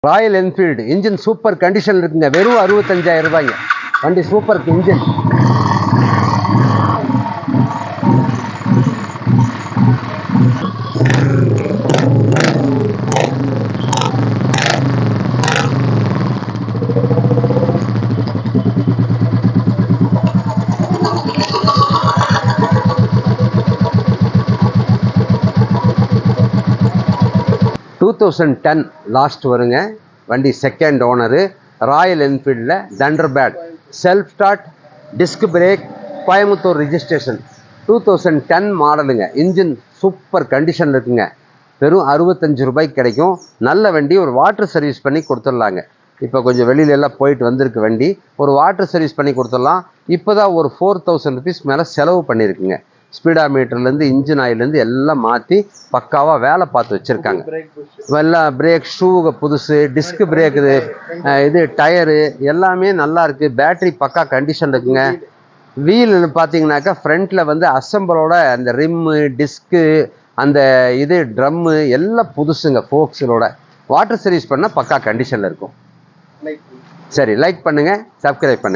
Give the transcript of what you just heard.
Royal Enfield engine super condition இருக்குங்க. வெறும் 65,000 ரூபாய்ங்க. வண்டி சூப்பர் இன்ஜின். டூ 2010 லாஸ்ட் வருங்க. வண்டி செகண்ட் ஓனரு. ராயல் என்ஃபீல்டில் Thunderbird self start disc brake Coimbatore registration 2010 மாடலுங்க. இன்ஜின் சூப்பர் கண்டிஷனில் இருக்குங்க. வெறும் 65 ரூபாய்க்கு கிடைக்கும். நல்ல வண்டி. ஒரு வாட்டர் சர்வீஸ் பண்ணி கொடுத்துடலாங்க. இப்போ கொஞ்சம் வெளியிலெல்லாம் போயிட்டு வந்திருக்கு வண்டி. ஒரு வாட்டர் சர்வீஸ் பண்ணி கொடுத்துடலாம். இப்போ தான் ஒரு 4,000 ருபீஸ் மேலே செலவு பண்ணியிருக்குங்க. ஸ்பீடா மீட்டர்லேருந்து இன்ஜின் ஆயிலேருந்து எல்லாம் மாற்றி பக்காவாக வேலை பார்த்து வச்சுருக்காங்க. எல்லாம் பிரேக் ஷூ புதுசு, டிஸ்க் பிரேக் இது டயரு எல்லாமே நல்லா இருக்குது. பேட்ரி பக்கா கண்டிஷன் இருக்குங்க. வீல் பார்த்தீங்கன்னாக்கா ஃப்ரண்ட்டில் வந்து அசம்பிளோட அந்த ரிம்மு டிஸ்க்கு அந்த இது ட்ரம்மு எல்லாம் புதுசுங்க. ஃபோக்ஸிலோட வாட்டர் சர்வீஸ் பண்ணால் பக்கா கண்டிஷனில் இருக்கும். சரி, லைக் பண்ணுங்கள், சப்ஸ்கிரைப் பண்ணுங்கள்.